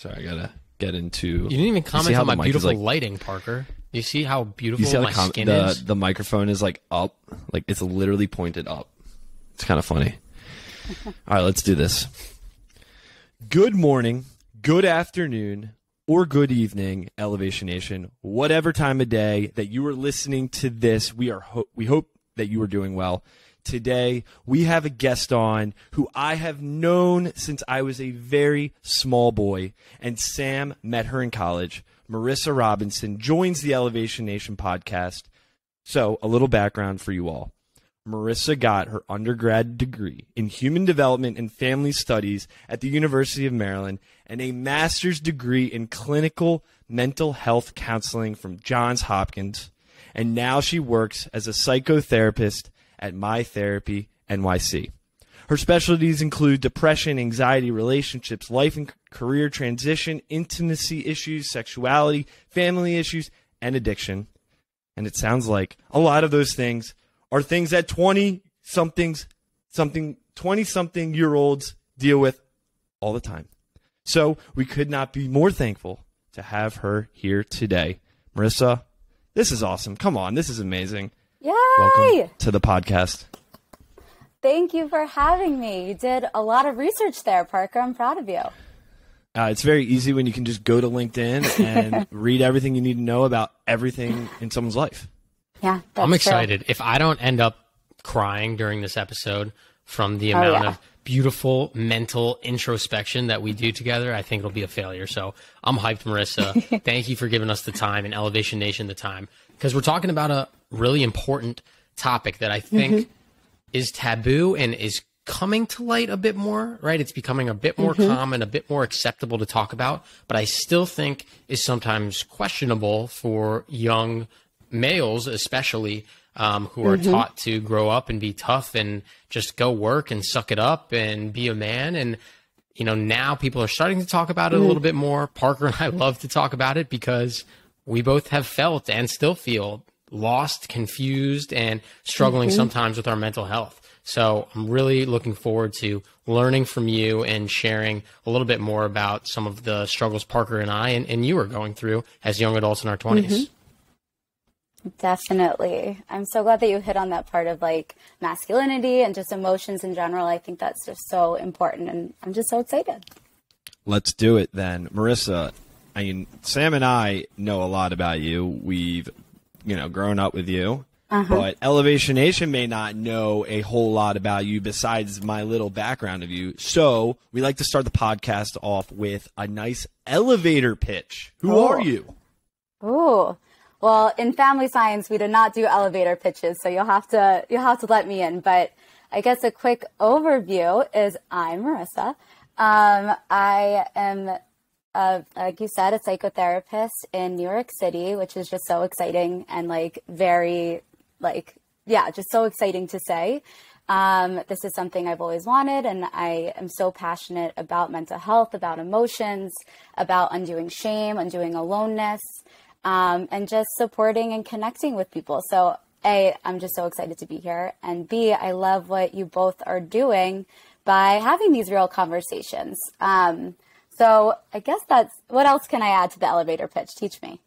Sorry, I gotta get into. You didn't even comment on my beautiful lighting, Parker. You see how beautiful my skin is? The microphone is like up, like it's literally pointed up. It's kind of funny. All right, let's do this. Good morning, good afternoon, or good evening, Elevation Nation. Whatever time of day that you are listening to this, we hope that you are doing well. Today, we have a guest on who I have known since I was a very small boy, and Sam met her in college. Marissa Robinson joins the Elevation Nation podcast. So, a little background for you all. Marissa got her undergrad degree in Human Development and Family Studies at the University of Maryland and a master's degree in Clinical Mental Health Counseling from Johns Hopkins. And now she works as a psychotherapist at myTherapyNYC. Her specialties include depression, anxiety, relationships, life and career transition, intimacy issues, sexuality, family issues, and addiction. And it sounds like a lot of those things are things that 20-something-year-olds deal with all the time. So we could not be more thankful to have her here today. Marissa, this is awesome. Come on, this is amazing. Yay! Welcome to the podcast. Thank you for having me. You did a lot of research there, Parker. I'm proud of you. It's very easy when you can just go to LinkedIn and read everything you need to know about everything in someone's life. Yeah, I'm excited. True. If I don't end up crying during this episode from the amount of beautiful mental introspection that we do together, I think it'll be a failure. So I'm hyped, Marissa. Thank you for giving us the time and Elevation Nation the time, because we're talking about a really important topic that I think is taboo and is coming to light a bit more, right? It's becoming a bit more common, a bit more acceptable to talk about, but I still think is sometimes questionable for young males, especially, who are taught to grow up and be tough and just go work and suck it up and be a man. And, you know, now people are starting to talk about it a little bit more. Parker and I love to talk about it because we both have felt and still feel lost, confused, and struggling sometimes with our mental health. So I'm really looking forward to learning from you and sharing a little bit more about some of the struggles Parker and I and you are going through as young adults in our 20s. Definitely. I'm so glad that you hit on that part of like masculinity and just emotions in general. I think that's just so important, and I'm just so excited. Let's do it then. Marissa, I mean, Sam and I know a lot about you. We've, grown up with you. But Elevation Nation may not know a whole lot about you besides my little background of you. So we like to start the podcast off with a nice elevator pitch. Who are you? Ooh. Well, in family science, we do not do elevator pitches, so you'll have to let me in. But I guess a quick overview is I'm Marissa. I am, like you said, a psychotherapist in New York City, which is just so exciting and just so exciting to say. This is something I've always wanted, and I am so passionate about mental health, about emotions, about undoing shame, undoing aloneness. And just supporting and connecting with people. So A, I'm just so excited to be here. And B, I love what you both are doing by having these real conversations. So I guess what else can I add to the elevator pitch? Teach me.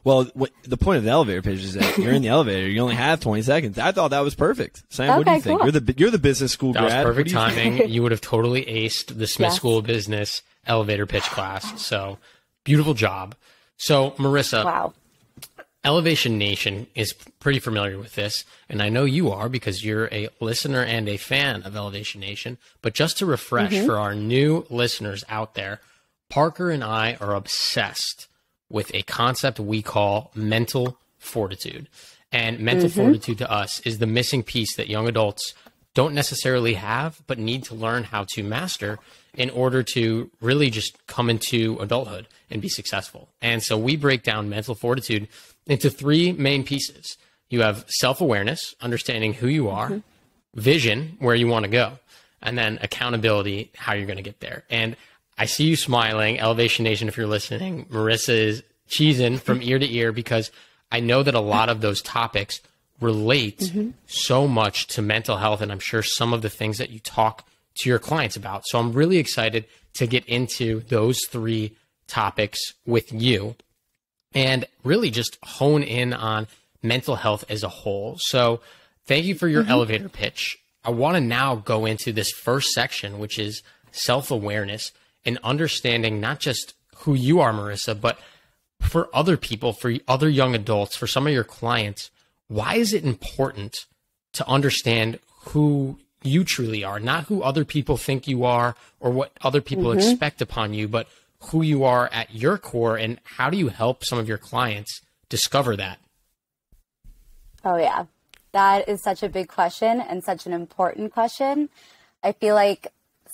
Well, the point of the elevator pitch is that you're in the elevator. You only have 20 seconds. I thought that was perfect. Sam, what do you think? Cool. You're the business school grad. That was perfect timing. You would have totally aced the Smith School of Business elevator pitch class. So beautiful job. So, Marissa, wow. Elevation Nation is pretty familiar with this, and I know you are because you're a listener and a fan of Elevation Nation. But just to refresh for our new listeners out there, Parker and I are obsessed with a concept we call mental fortitude. And mental fortitude to us is the missing piece that young adults don't necessarily have, but need to learn how to master in order to really just come into adulthood and be successful. And so we break down mental fortitude into three main pieces. You have self-awareness, understanding who you are, vision, where you want to go, and then accountability, how you're going to get there. And I see you smiling. Elevation Nation, if you're listening, Marissa is cheesing from ear to ear because I know that a lot of those topics relate so much to mental health, and I'm sure some of the things that you talk to your clients about. So I'm really excited to get into those three topics with you and really just hone in on mental health as a whole. So thank you for your elevator pitch. I want to now go into this first section, which is self-awareness and understanding not just who you are, Marissa, but for other people, for other young adults, for some of your clients. Why is it important to understand who you truly are, not who other people think you are or what other people expect upon you, but who you are at your core, and how do you help some of your clients discover that? Oh, yeah. That is such a big question and such an important question. I feel like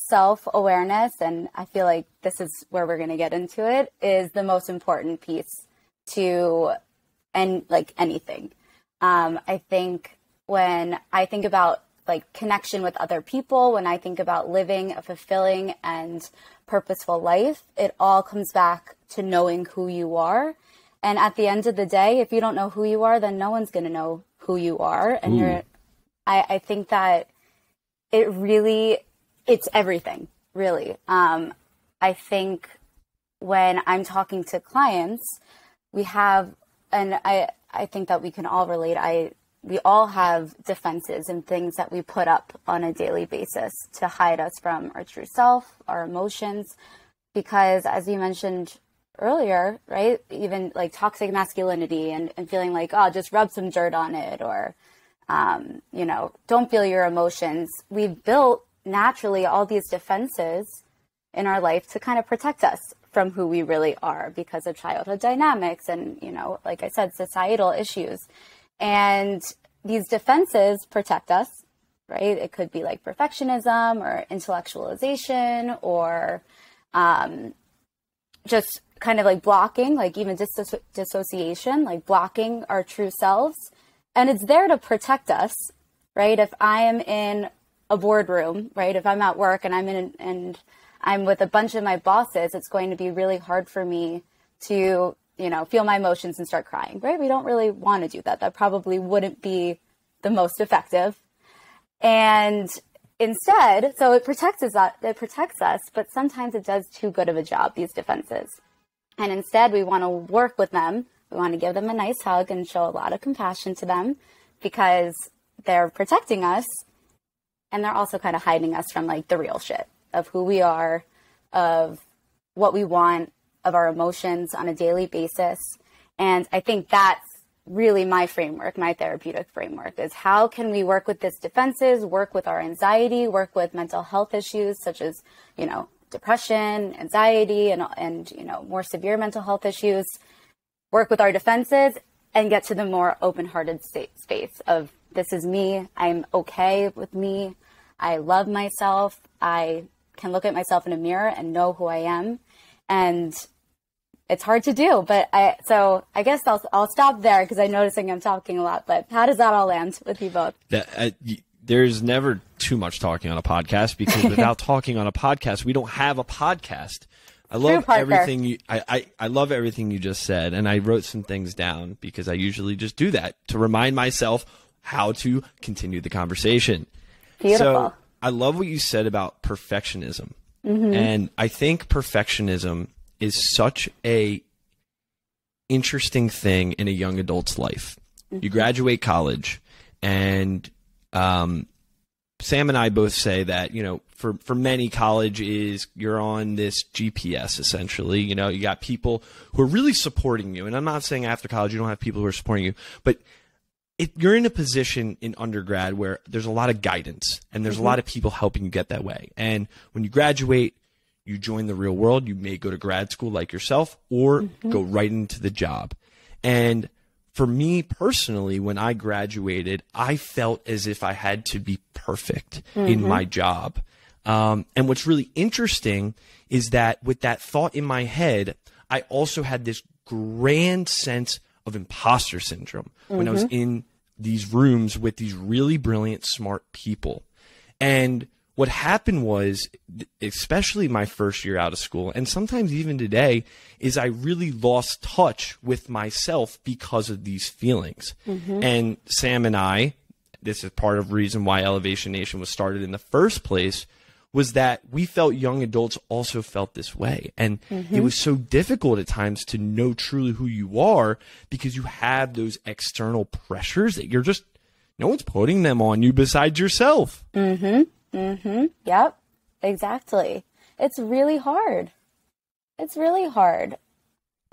self-awareness, and I feel like this is where we're going to get into it, is the most important piece to anything. I think when I think about like connection with other people, when I think about living a fulfilling and purposeful life, it all comes back to knowing who you are. And at the end of the day, if you don't know who you are, then no one's going to know who you are. And I think that it's everything, really. I think when I'm talking to clients, we have, and I think that we can all relate, we all have defenses and things that we put up on a daily basis to hide us from our true self, our emotions, because as you mentioned earlier, right, even like toxic masculinity and feeling like, oh, just rub some dirt on it, or, don't feel your emotions. We've built naturally all these defenses in our life to kind of protect us from who we really are because of childhood dynamics and, like I said, societal issues. And these defenses protect us, right? It could be like perfectionism or intellectualization or just kind of like blocking, like even dissociation, like blocking our true selves. And it's there to protect us, right? If I am in a boardroom, right? If I'm at work and I'm with a bunch of my bosses, it's going to be really hard for me to feel my emotions and start crying, right? We don't really want to do that. That probably wouldn't be the most effective. And instead, so it protects us, but sometimes it does too good of a job, these defenses. And instead, we want to work with them. We want to give them a nice hug and show a lot of compassion to them because they're protecting us. And they're also kind of hiding us from like the real shit of who we are, of what we want, of our emotions on a daily basis. And I think that's really my framework, my therapeutic framework, is how can we work with these defenses, work with our anxiety, work with mental health issues such as, depression, anxiety, and more severe mental health issues, work with our defenses and get to the more open-hearted space of this is me, I'm okay with me, I love myself, I can look at myself in a mirror and know who I am. And it's hard to do, but I guess I'll stop there because I'm noticing I'm talking a lot, but how does that all land with you both? There's never too much talking on a podcast because without talking on a podcast, we don't have a podcast. I love everything I love everything you just said. And I wrote some things down because I usually just do that to remind myself how to continue the conversation. Beautiful. So I love what you said about perfectionism. And I think perfectionism is such a interesting thing in a young adult's life. You graduate college, and Sam and I both say that, for many, college is you're on this GPS, essentially. You got people who are really supporting you. And I'm not saying after college you don't have people who are supporting you, but you're in a position in undergrad where there's a lot of guidance and there's a lot of people helping you get that way. And when you graduate, you join the real world. You may go to grad school like yourself or go right into the job. And for me personally, when I graduated, I felt as if I had to be perfect in my job. And what's really interesting is that with that thought in my head, I also had this grand sense of imposter syndrome when I was in these rooms with these really brilliant, smart people. And what happened was, especially my first year out of school, and sometimes even today, is I really lost touch with myself because of these feelings. And Sam and I, this is part of the reason why Elevation Nation was started in the first place, was that we felt young adults also felt this way. And it was so difficult at times to know truly who you are because you have those external pressures that you're just, no one's putting them on you besides yourself. Yep, exactly. It's really hard. It's really hard.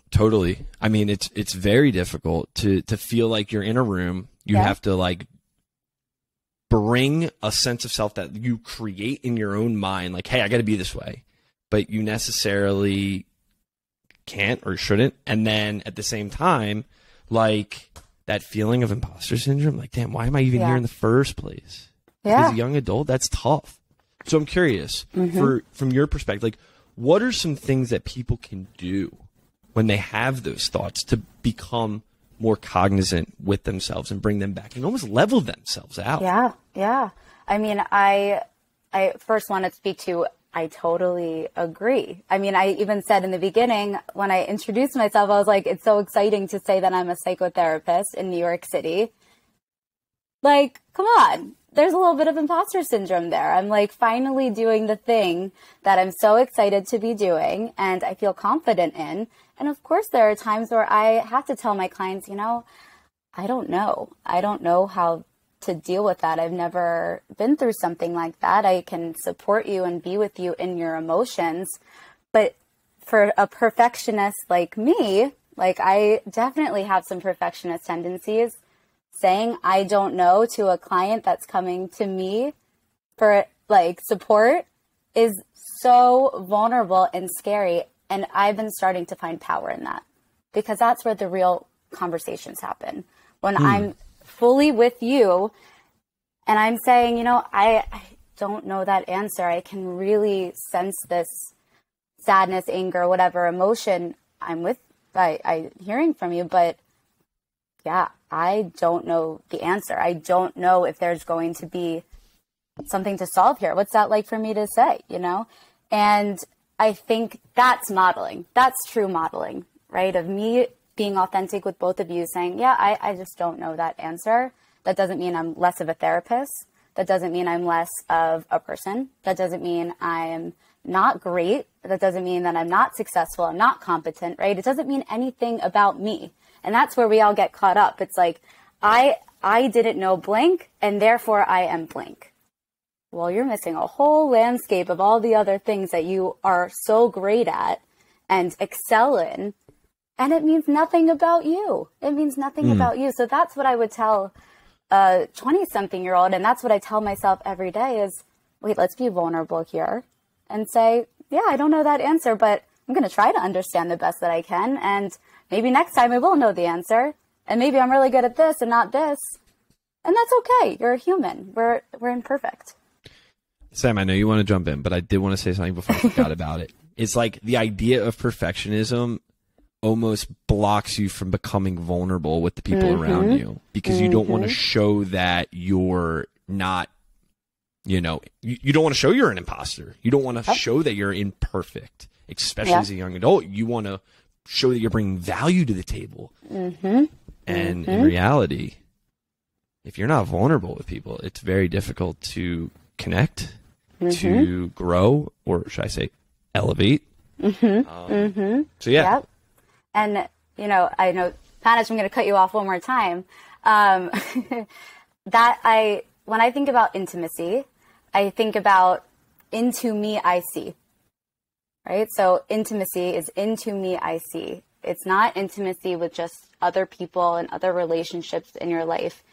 Totally. I mean, it's very difficult to feel like you're in a room. You have to like bring a sense of self that you create in your own mind, like, hey, I got to be this way, but you necessarily can't or shouldn't. And then at the same time, like that feeling of imposter syndrome, like, damn, why am I even here in the first place? As a young adult, that's tough. So I'm curious, from your perspective, like, what are some things that people can do when they have those thoughts to become more cognizant with themselves and bring them back and almost level themselves out? Yeah. I mean, I first want to speak to, I totally agree. I mean, I even said in the beginning, when I introduced myself, I was like, it's so exciting to say that I'm a psychotherapist in New York City. Like, come on. There's a little bit of imposter syndrome there. I'm like finally doing the thing that I'm so excited to be doing and I feel confident in. And of course, there are times where I have to tell my clients, I don't know. I don't know how to deal with that. I've never been through something like that. I can support you and be with you in your emotions. But for a perfectionist like me, like I definitely have some perfectionist tendencies. Saying I don't know to a client that's coming to me for like support is so vulnerable and scary. And I've been starting to find power in that because that's where the real conversations happen. When I'm fully with you and I'm saying, I don't know that answer. I can really sense this sadness, anger, whatever emotion I'm with, I hearing from you, but yeah, I don't know the answer. I don't know if there's going to be something to solve here. What's that like for me to say, And I think that's modeling. That's true modeling, right? Of me being authentic with both of you saying, yeah, I just don't know that answer. That doesn't mean I'm less of a therapist. That doesn't mean I'm less of a person. That doesn't mean I'm not great. That doesn't mean that I'm not successful. I'm not competent, right? It doesn't mean anything about me. And that's where we all get caught up. It's like, I didn't know blank, and therefore I am blank. Well, you're missing a whole landscape of all the other things that you are so great at and excel in. And it means nothing about you. It means nothing about you. So that's what I would tell a 20-something-year-old. And that's what I tell myself every day is, wait, let's be vulnerable here and say, yeah, I don't know that answer, but I'm going to try to understand the best that I can. And maybe next time I will know the answer. And maybe I'm really good at this and not this. And that's okay. You're a human. We're imperfect. Sam, I know you want to jump in, but I did want to say something before I forgot about it. It's like the idea of perfectionism almost blocks you from becoming vulnerable with the people around you because you don't want to show that you're not, you don't want to show you're an imposter. You don't want to show that you're imperfect, especially as a young adult. You want to show that you're bringing value to the table. And in reality, if you're not vulnerable with people, it's very difficult to connect, to grow, or should I say elevate. So yeah. Yep. And, I know, Panitch, I'm going to cut you off one more time. When I think about intimacy, I think about into me, I see. Right? So intimacy is into me, I see. It's not intimacy with just other people and other relationships in your life.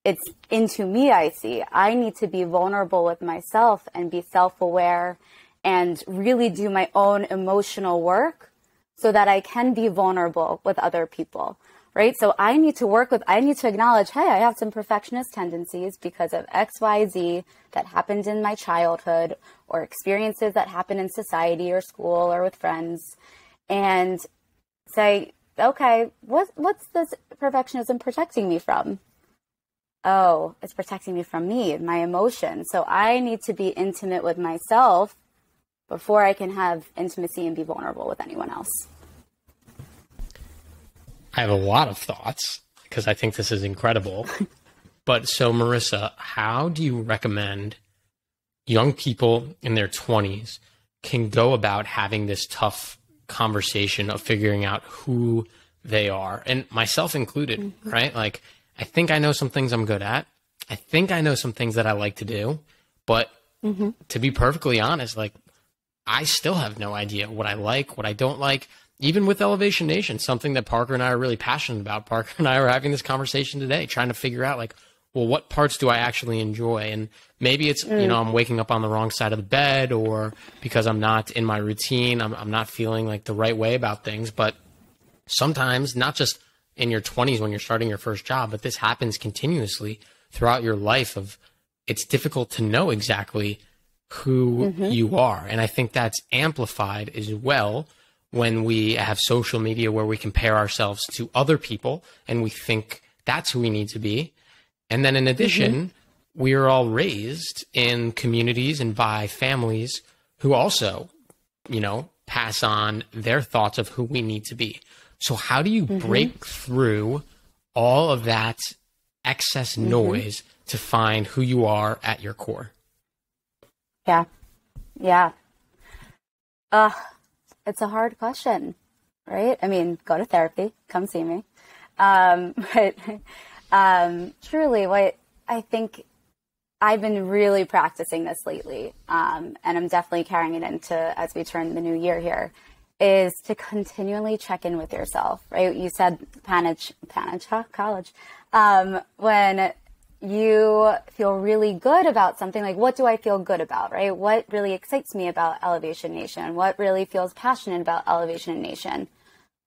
It's into me, I see. I need to be vulnerable with myself and be self-aware and really do my own emotional work so that I can be vulnerable with other people, right? So I need to acknowledge, hey, I have some perfectionist tendencies because of X, Y, Z that happened in my childhood or experiences that happen in society or school or with friends, and say, okay, what's this perfectionism protecting me from? Oh, it's protecting me from me, my emotions. So I need to be intimate with myself before I can have intimacy and be vulnerable with anyone else. I have a lot of thoughts because I think this is incredible. But so, Marissa, how do you recommend young people in their 20s can go about having this tough conversation of figuring out who they are, and myself included, right? Like, I think I know some things I'm good at. I think I know some things that I like to do, but to be perfectly honest, like, I still have no idea what I like, what I don't like. Even with Elevation Nation, something that Parker and I are really passionate about. Parker and I are having this conversation today, trying to figure out, like, well, what parts do I actually enjoy? And maybe it's, you know, I'm waking up on the wrong side of the bed, or because I'm not in my routine, I'm not feeling like the right way about things. But sometimes, not just in your 20s when you're starting your first job, but this happens continuously throughout your life. Of it's difficult to know exactly who you are. And I think that's amplified as well when we have social media where we compare ourselves to other people and we think that's who we need to be. And then in addition, we are all raised in communities and by families who also, you know, pass on their thoughts of who we need to be. So how do you break through all of that excess noise to find who you are at your core? Yeah. It's a hard question, right? I mean, go to therapy, come see me. But truly, what I think I've been really practicing this lately, and I'm definitely carrying it into as we turn the new year here, is to continually check in with yourself, right? You said Panitch, college. When you feel really good about something, like, what do I feel good about, right? What really excites me about Elevation Nation? What really feels passionate about Elevation Nation?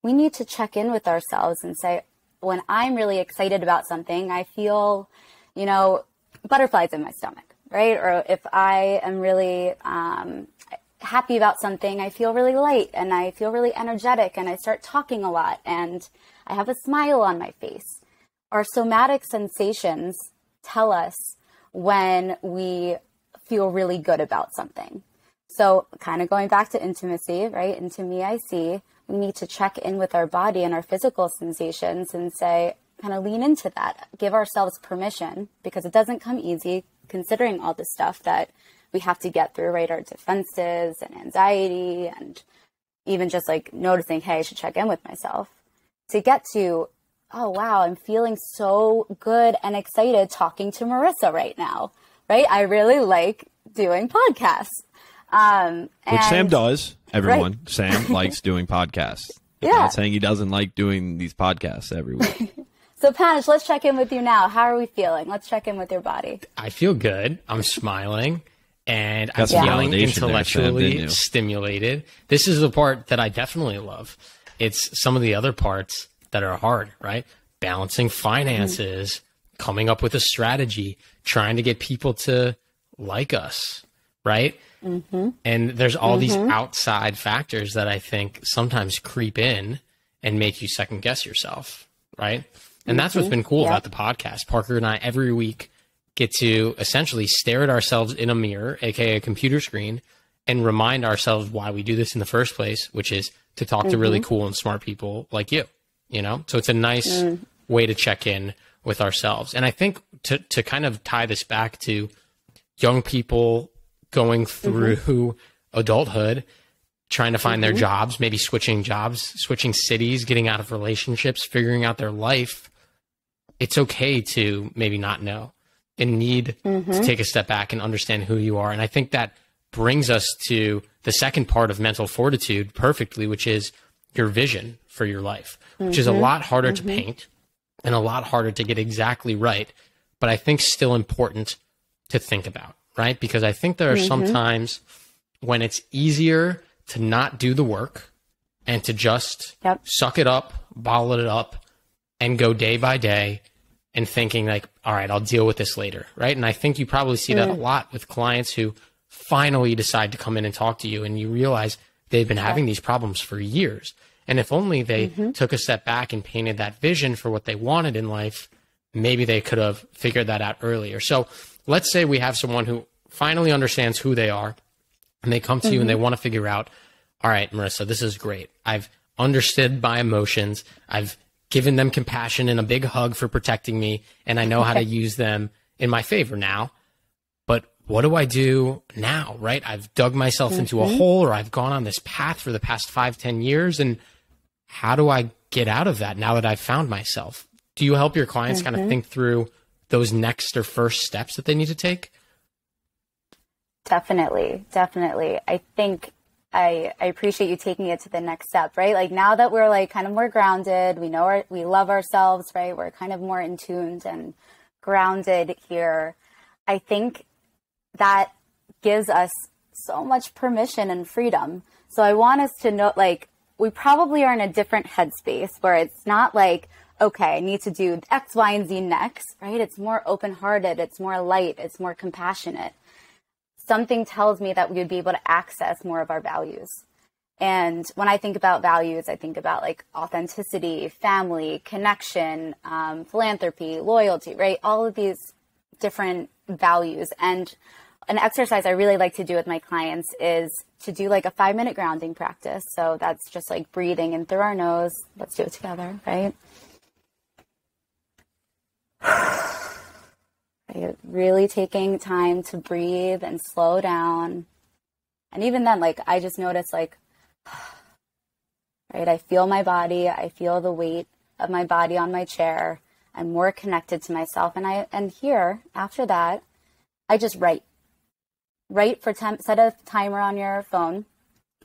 We need to check in with ourselves and say, when I'm really excited about something, I feel, you know, butterflies in my stomach, right? Or if I am really happy about something, I feel really light and I feel really energetic and I start talking a lot and I have a smile on my face. Our somatic sensations tell us when we feel really good about something. So kind of going back to intimacy, right? Into me, I see. We need to check in with our body and our physical sensations and say, kind of lean into that. Give ourselves permission, because it doesn't come easy, considering all the stuff that we have to get through, right? Our defenses and anxiety, and even just like noticing, hey, I should check in with myself. To get to, oh, wow, I'm feeling so good and excited talking to Marissa right now, right? I really like doing podcasts. Which Sam does, everyone. Right. Sam likes doing podcasts. Yeah. I'm not saying he doesn't like doing these podcasts every week. So, Panitch, let's check in with you now. How are we feeling? Let's check in with your body. I feel good. I'm smiling. And I'm Got some feeling validation there, Sam, intellectually didn't you? stimulated. This is the part that I definitely love. It's some of the other parts that are hard, right? Balancing finances, coming up with a strategy, trying to get people to like us, right? And there's all these outside factors that I think sometimes creep in and make you second guess yourself, right? And that's what's been cool about the podcast. Parker and I every week get to essentially stare at ourselves in a mirror, aka a computer screen, and remind ourselves why we do this in the first place, which is to talk to really cool and smart people like you, you know? So it's a nice way to check in with ourselves. And I think to kind of tie this back to young people going through adulthood, trying to find their jobs, maybe switching jobs, switching cities, getting out of relationships, figuring out their life, it's okay to maybe not know and need to take a step back and understand who you are. And I think that brings us to the second part of mental fortitude perfectly, which is your vision for your life, which is a lot harder to paint and a lot harder to get exactly right, but I think still important to think about, right? Because I think there are some times when it's easier to not do the work and to just suck it up, bottle it up, and go day by day and thinking like, all right, I'll deal with this later, right? And I think you probably see that a lot with clients who finally decide to come in and talk to you and you realize they've been having these problems for years. And if only they took a step back and painted that vision for what they wanted in life, maybe they could have figured that out earlier. So let's say we have someone who finally understands who they are and they come to you and they want to figure out, all right, Marissa, this is great. I've understood my emotions. I've given them compassion and a big hug for protecting me. And I know how to use them in my favor now. But what do I do now, right? I've dug myself into a hole, or I've gone on this path for the past 5-10 years. And how do I get out of that now that I've found myself? Do you help your clients kind of think through those next or first steps that they need to take? Definitely. I think I appreciate you taking it to the next step, right? Like now that we're like kind of more grounded, we know we love ourselves, right? We're kind of more in tuned and grounded here. I think that gives us so much permission and freedom. So I want us to know, like, we probably are in a different headspace where it's not like, okay, I need to do X, Y, and Z next, right? It's more open-hearted. It's more light. It's more compassionate. Something tells me that we would be able to access more of our values. And when I think about values, I think about like authenticity, family, connection, philanthropy, loyalty, right? All of these different values. And an exercise I really like to do with my clients is to do like a 5-minute grounding practice. So that's just like breathing in through our nose. Let's do it together, right? Right? Really taking time to breathe and slow down. And even then, like, I just notice, like, right, I feel my body. I feel the weight of my body on my chair. I'm more connected to myself. And here, after that, I just write. Write for 10, set a timer on your phone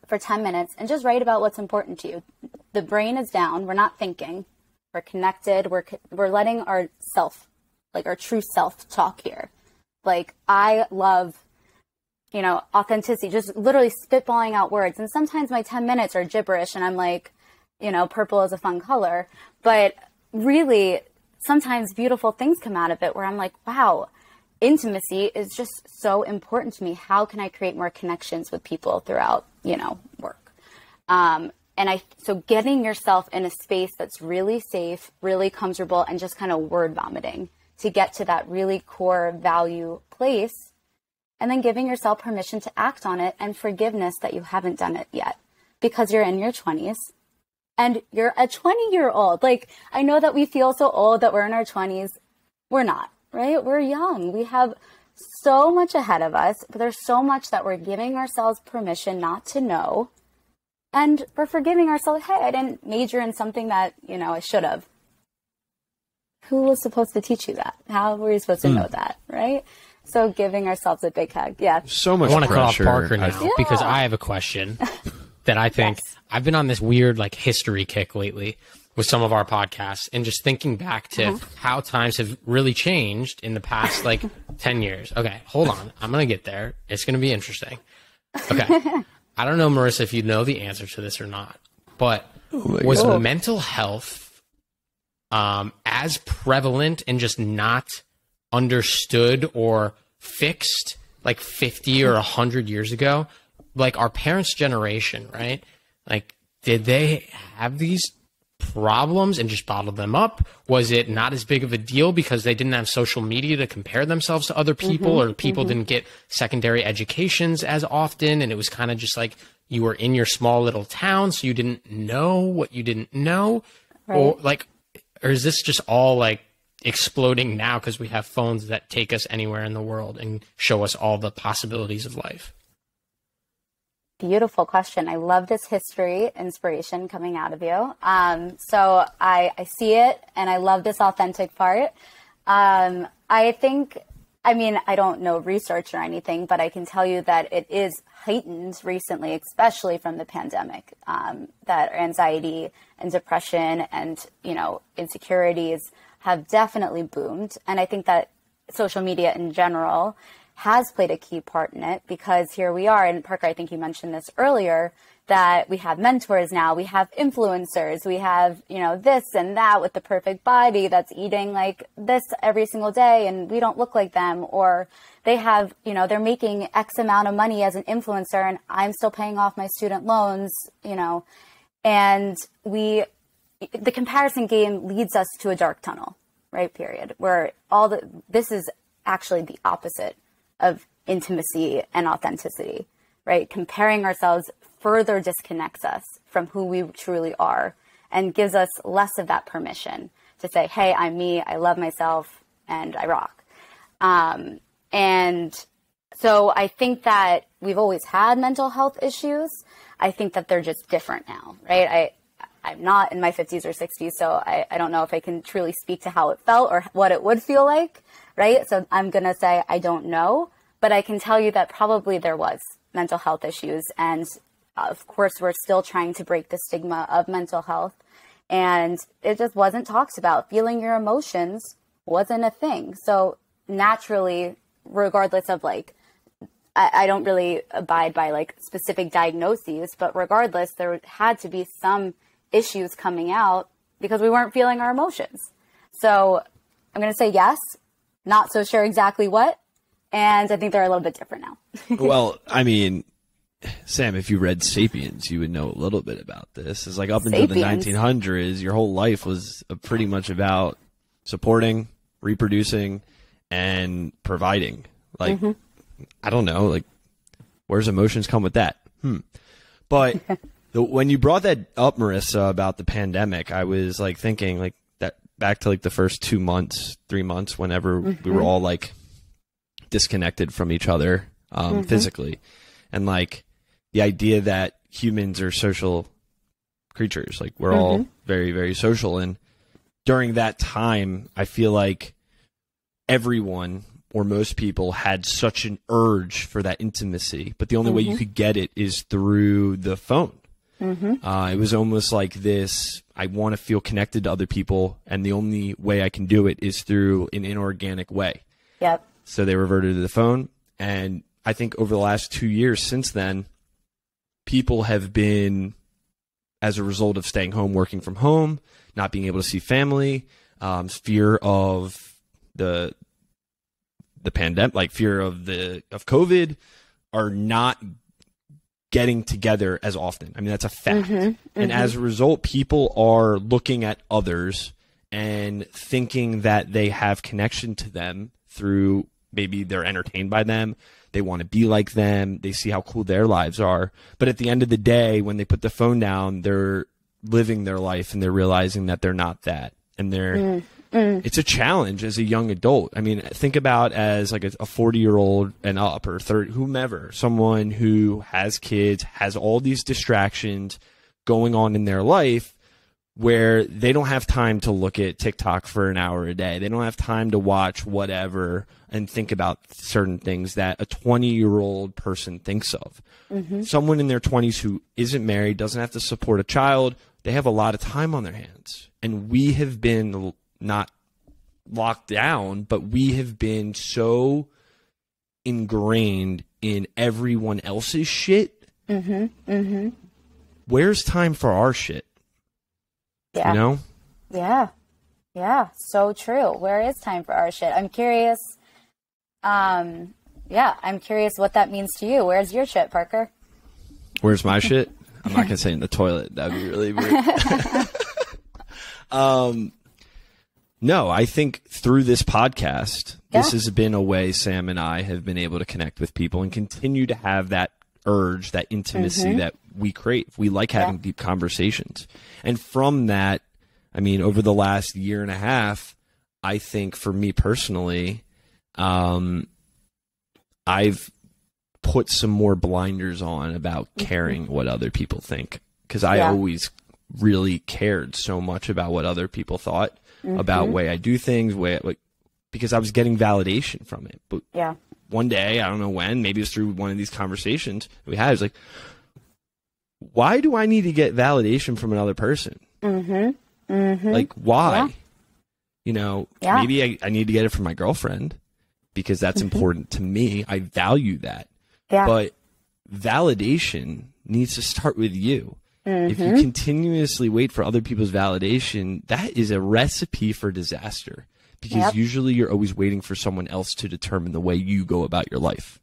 for 10 minutes and just write about what's important to you. The brain is down. We're not thinking. We're connected. We're letting our self, like our true self, talk here. Like, I love, authenticity, just literally spitballing out words. And sometimes my 10 minutes are gibberish and I'm like, purple is a fun color. But really, sometimes beautiful things come out of it where I'm like, wow, intimacy is just so important to me. How can I create more connections with people throughout, work? So getting yourself in a space that's really safe, really comfortable, and just kind of word vomiting to get to that really core value place, and then giving yourself permission to act on it and forgiveness that you haven't done it yet because you're in your 20s and you're a 20-year-old. Like, I know that we feel so old that we're in our 20s. We're not, right? We're young. We have so much ahead of us, but there's so much that we're giving ourselves permission not to know. And we're forgiving ourselves. Hey, I didn't major in something that, I should have. Who was supposed to teach you that? How were you supposed to know that, right? So giving ourselves a big hug. Yeah. So much I want to pressure. cut off Parker now because I have a question that I think I've been on this weird like history kick lately with some of our podcasts and just thinking back to how times have really changed in the past like 10 years. Okay, hold on. I'm going to get there. It's going to be interesting. Okay. I don't know, Marissa, if you know the answer to this or not, but was mental health as prevalent and just not understood or fixed like 50 or 100 years ago? Like our parents' generation, right? Like, did they have these problems and just bottled them up? Was it not as big of a deal because they didn't have social media to compare themselves to other people, or people didn't get secondary educations as often, and it was kind of just like you were in your small little town, so you didn't know what you didn't know? Right. Or is this just all like exploding now because we have phones that take us anywhere in the world and show us all the possibilities of life? Beautiful question. I love this history inspiration coming out of you. So I see it and I love this authentic part. I think, I don't know research or anything, but I can tell you that it is heightened recently, especially from the pandemic, that anxiety and depression and, insecurities have definitely boomed. And I think that social media in general has played a key part in it, because here we are, and Parker, I think you mentioned this earlier, that we have mentors now, we have influencers, we have, this and that with the perfect body that's eating like this every single day and we don't look like them, or they have, they're making X amount of money as an influencer and I'm still paying off my student loans, and the comparison game leads us to a dark tunnel, right? Period. Where this is actually the opposite of intimacy and authenticity, right? Comparing ourselves further disconnects us from who we truly are and gives us less of that permission to say, hey, I'm me, I love myself, and I rock. And So I think that we've always had mental health issues. I think that they're just different now, right? I'm not in my 50s or 60s, so I don't know if I can truly speak to how it felt or what it would feel like, right? So I'm going to say I don't know, but I can tell you that probably there was mental health issues. And of course, we're still trying to break the stigma of mental health. And it just wasn't talked about. Feeling your emotions wasn't a thing. So naturally, regardless of like, I don't really abide by like specific diagnoses, but regardless, there had to be some issues coming out because we weren't feeling our emotions. So I'm going to say yes, not so sure exactly what. And I think they're a little bit different now. Well, I mean, Sam, if you read Sapiens, you would know a little bit about this. It's like up until the 1900s, your whole life was pretty much about supporting, reproducing, and providing. Like, I don't know, like, where's emotions come with that? But when you brought that up, Marissa, about the pandemic, I was like thinking like that back to like the first 2 months, 3 months, whenever we were all like disconnected from each other physically. And like the idea that humans are social creatures, like we're all very, very social. And during that time, I feel like everyone or most people had such an urge for that intimacy, but the only way you could get it is through the phone. It was almost like this, I want to feel connected to other people, and the only way I can do it is through an inorganic way. Yep. So they reverted to the phone, and I think over the last 2 years since then, people have been, as a result of staying home, working from home, not being able to see family, fear of the pandemic, like fear of COVID, are not getting together as often. I mean, that's a fact. And as a result, people are looking at others and thinking that they have connection to them through, maybe they're entertained by them, they want to be like them, they see how cool their lives are. But at the end of the day, when they put the phone down, they're living their life and they're realizing that they're not that. And they're it's a challenge as a young adult. I mean, think about as like a 40-year-old and up, or 30, whomever, someone who has kids, has all these distractions going on in their life where they don't have time to look at TikTok for an hour a day. They don't have time to watch whatever and think about certain things that a 20-year-old person thinks of. Someone in their 20s who isn't married, doesn't have to support a child, they have a lot of time on their hands. And we have been not locked down, but we have been so ingrained in everyone else's shit. Where's time for our shit? Yeah. You know? Yeah. So true. Where is time for our shit? I'm curious. I'm curious what that means to you. Where's your shit, Parker? Where's my shit? I'm not going to say in the toilet. That'd be really weird. No, I think through this podcast, this has been a way Sam and I have been able to connect with people and continue to have that urge, that intimacy that we crave. We like having deep conversations. And from that, I mean, over the last year and a half, I think for me personally, I've put some more blinders on about caring what other people think. Because I always really cared so much about what other people thought about way I do things, because I was getting validation from it. But one day, I don't know when, maybe it was through one of these conversations we had, it was like, why do I need to get validation from another person? Like, why? You know, maybe I need to get it from my girlfriend because that's important to me. I value that. But validation needs to start with you. If you continuously wait for other people's validation, that is a recipe for disaster, because usually you're always waiting for someone else to determine the way you go about your life.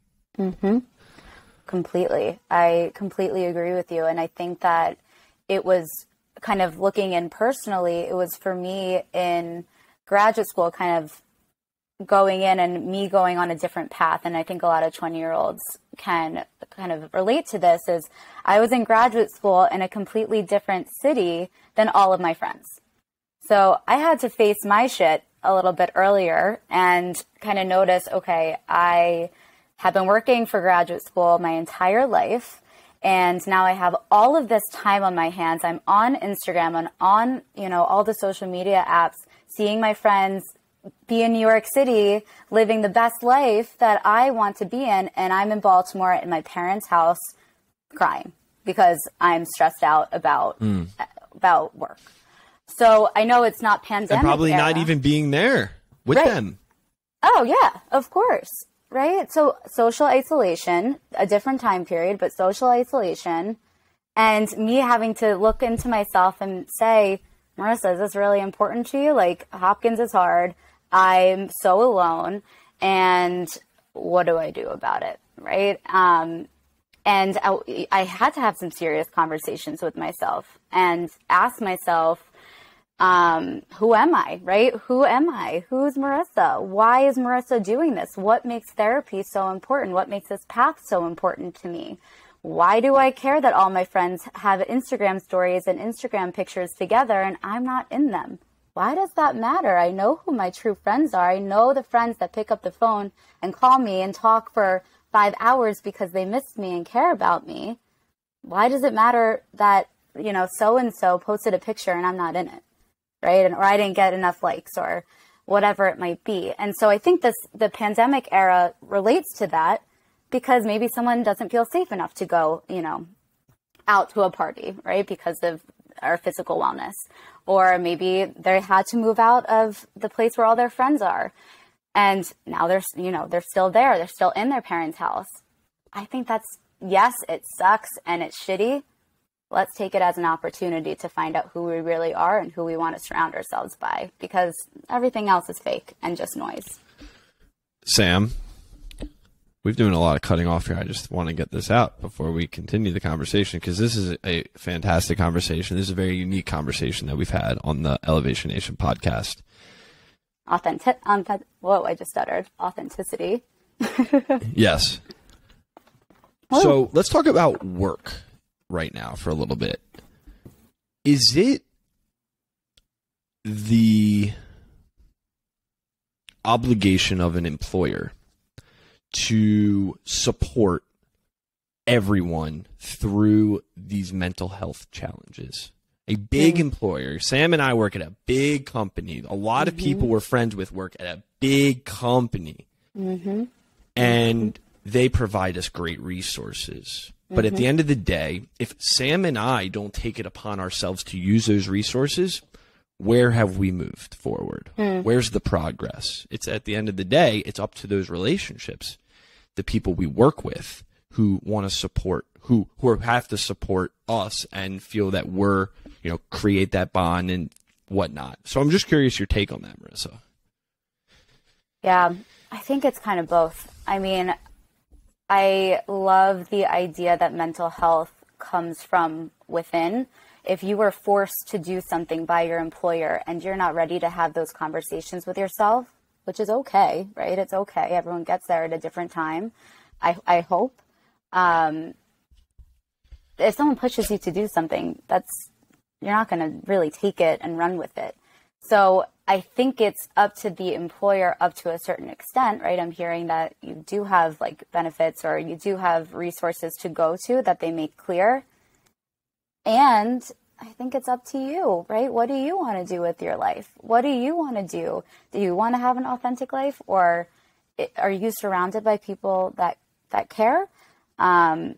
Completely. I completely agree with you. And I think that it was kind of looking in personally, it was for me in graduate school, kind of going in and me going on a different path. And I think a lot of 20-year-olds can kind of relate to this, is I was in graduate school in a completely different city than all of my friends. So I had to face my shit a little bit earlier and kind of notice, okay, I have been working for graduate school my entire life. And now I have all of this time on my hands. I'm on Instagram and on, all the social media apps, seeing my friends be in New York City, living the best life that I want to be in. And I'm in Baltimore in my parents' house crying because I'm stressed out about work. So I know it's not pandemic and probably era. not even being there with them. Oh yeah, of course. Right. So social isolation, a different time period, but social isolation, and me having to look into myself and say, Marissa, is this really important to you? Like, Hopkins is hard. I'm so alone. And what do I do about it? Right. And I had to have some serious conversations with myself and ask myself, who am I, right? Who am I? Who's Marissa? Why is Marissa doing this? What makes therapy so important? What makes this path so important to me? Why do I care that all my friends have Instagram stories and Instagram pictures together and I'm not in them? Why does that matter? I know who my true friends are. I know the friends that pick up the phone and call me and talk for 5 hours because they missed me and care about me. Why does it matter that, so-and-so posted a picture and I'm not in it? Right? Or I didn't get enough likes or whatever it might be. And so I think the pandemic era relates to that because maybe someone doesn't feel safe enough to go, out to a party, right? Because of our physical wellness. Or maybe they had to move out of the place where all their friends are. And now they're still there. They're still in their parents' house. I think yes, it sucks and it's shitty. Let's take it as an opportunity to find out who we really are and who we want to surround ourselves by, because everything else is fake and just noise. Sam, we've doing a lot of cutting off here. I just want to get this out before we continue the conversation, because this is a fantastic conversation. This is a very unique conversation that we've had on the Elevation Nation podcast. Whoa, I just stuttered. Authenticity. Yes. Whoa. So let's talk about work right now for a little bit. Is it the obligation of an employer to support everyone through these mental health challenges? A big employer. Sam and I work at a big company. A lot of people we're friends with work at a big company. And they provide us great resources. But at the end of the day, if Sam and I don't take it upon ourselves to use those resources, where have we moved forward? Where's the progress? It's at the end of the day, it's up to those relationships, the people we work with who want to support, who have to support us and feel that we're, create that bond and whatnot. So I'm just curious your take on that, Marissa. Yeah, I think it's kind of both. I mean, I love the idea that mental health comes from within. If you were forced to do something by your employer and you're not ready to have those conversations with yourself, which is okay, right? It's okay. Everyone gets there at a different time. I hope. If someone pushes you to do something, you're not going to really take it and run with it. So I think it's up to the employer up to a certain extent, right? I'm hearing that you do have benefits or you do have resources to go to that they make clear. And I think it's up to you, right? What do you want to do with your life? What do you want to do? Do you want to have an authentic life, or are you surrounded by people that care and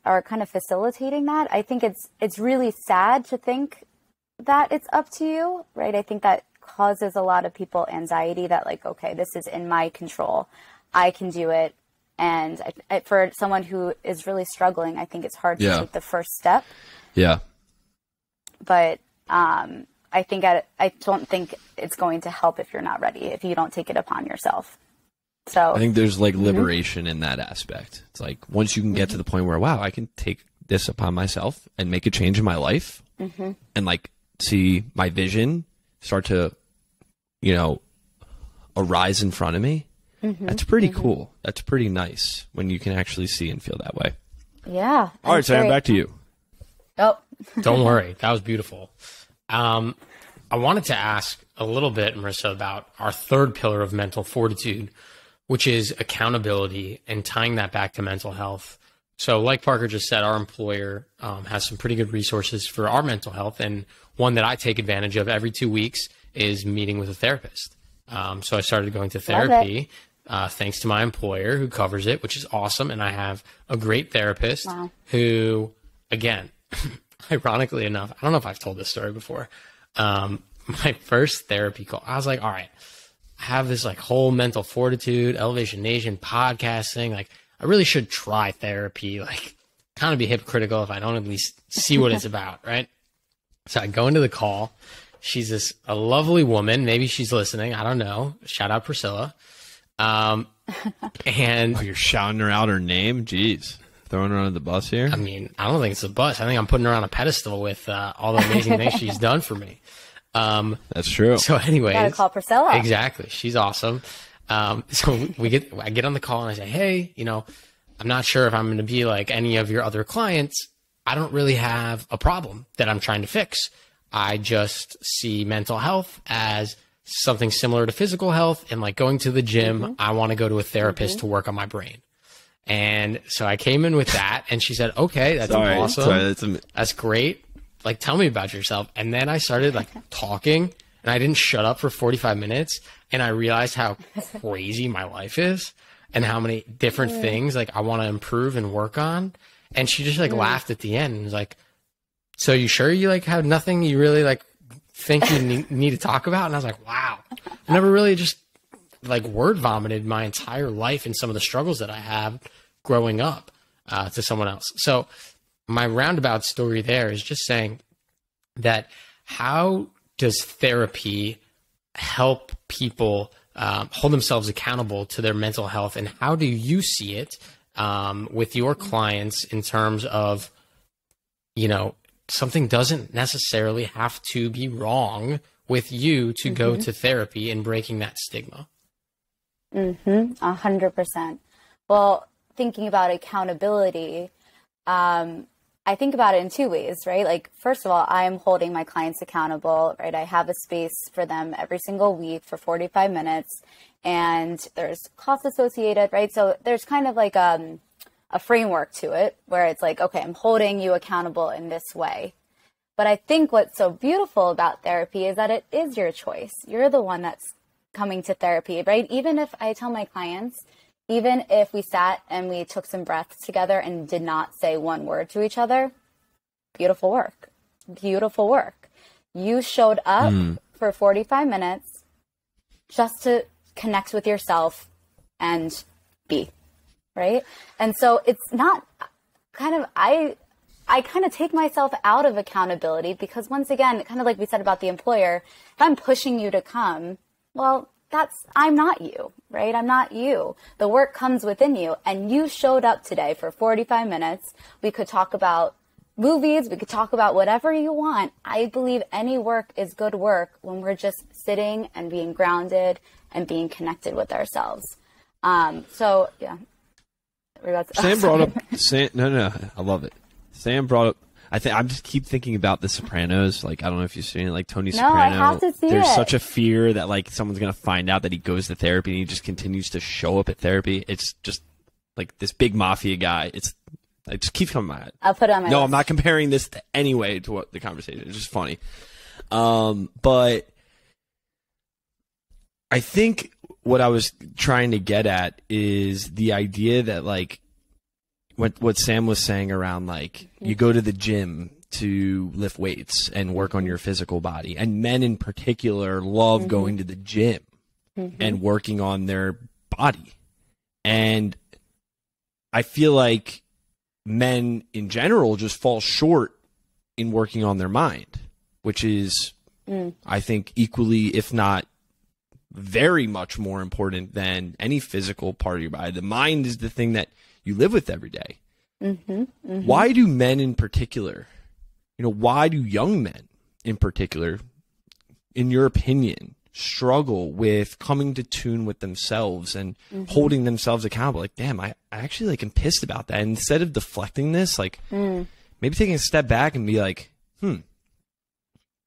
are kind of facilitating that? I think it's really sad to think that it's up to you, right? I think that causes a lot of people anxiety that okay, this is in my control. I can do it. And for someone who is really struggling, I think it's hard to take the first step. Yeah. But I don't think it's going to help if you're not ready, if you don't take it upon yourself. So I think there's liberation in that aspect. It's once you can get to the point where, wow, I can take this upon myself and make a change in my life and see my vision start to, arise in front of me. That's pretty cool. That's pretty nice when you can actually see and feel that way. Yeah. All right, Sam, back to you. Oh, don't worry. That was beautiful. I wanted to ask a little bit, Marissa, about our third pillar of mental fortitude, which is accountability and tying that back to mental health. So like Parker just said, our employer has some pretty good resources for our mental health. And one that I take advantage of every 2 weeks is meeting with a therapist. So I started going to therapy thanks to my employer who covers it, which is awesome. And I have a great therapist who, again, ironically enough, I don't know if I've told this story before. My first therapy call, I was like, all right, I have this like whole mental fortitude, Elevation Nation podcasting. Like I really should try therapy, like kind of be hypocritical if I don't at least see what it's about. Right. So I go into the call. She's a lovely woman. Maybe she's listening. I don't know. Shout out Priscilla. And you're shouting her out her name. Jeez. Throwing her under the bus here. I mean, I don't think it's a bus. I think I'm putting her on a pedestal with all the amazing things she's done for me. That's true. So anyways, gotta call Priscilla. Exactly. She's awesome. So I get on the call and I say, hey, I'm not sure if I'm going to be like any of your other clients. I don't really have a problem that I'm trying to fix. I just see mental health as something similar to physical health, and like going to the gym, I want to go to a therapist to work on my brain. And so I came in with that, and she said, okay, that's awesome. That's great. Like, tell me about yourself. And then I started like talking, and I didn't shut up for 45 minutes. And I realized how crazy my life is and how many different things like I want to improve and work on. And she just like laughed at the end and was like, so you sure you like have nothing you really like think you need to talk about? And I was like, wow, I never really just like word vomited my entire life and some of the struggles that I have growing up to someone else. So my roundabout story there is just saying that how does therapy help people hold themselves accountable to their mental health, and how do you see it with your clients in terms of, something doesn't necessarily have to be wrong with you to go to therapy and breaking that stigma? 100%. Well, thinking about accountability, I think about it in two ways, right? Like, first of all, I'm holding my clients accountable, right? I have a space for them every single week for 45 minutes, and there's costs associated, right? So there's kind of like a framework to it where it's like, okay, I'm holding you accountable in this way. But I think what's so beautiful about therapy is that it is your choice. You're the one that's coming to therapy, right? Even if I tell my clients, even if we sat and we took some breaths together and did not say one word to each other, beautiful work. Beautiful work. You showed up for 45 minutes just to connect with yourself and be, right? And so it's not I kind of take myself out of accountability because, once again, kind of like we said about the employer, if I'm pushing you to come, well, I'm not you, right? I'm not you. The work comes within you, and you showed up today for 45 minutes. We could talk about movies. We could talk about whatever you want. I believe any work is good work when we're just sitting and being grounded and being connected with ourselves. So yeah. Sam brought up, no, I love it. Sam brought up, I just keep thinking about The Sopranos. Like, I don't know if you've seen it, like Tony Soprano. I have to see There's it. such a fear that like someone's going to find out that he goes to therapy, and he just continues to show up at therapy. It's just like this big mafia guy. It just keeps coming to my head. I'll put it on my list. I'm not comparing this to any way to what the conversation. It's just funny. But I think what I was trying to get at is the idea that like what Sam was saying around like you go to the gym to lift weights and work on your physical body, and men in particular love going to the gym and working on their body. And I feel like men in general just fall short in working on their mind, which is I think equally, if not very much more important than any physical part of your body. The mind is the thing that you live with every day. Why do men in particular, why do young men in particular, in your opinion, struggle with coming to tune with themselves and holding themselves accountable? Like, damn, I actually like am pissed about that. And instead of deflecting this, like maybe taking a step back and be like,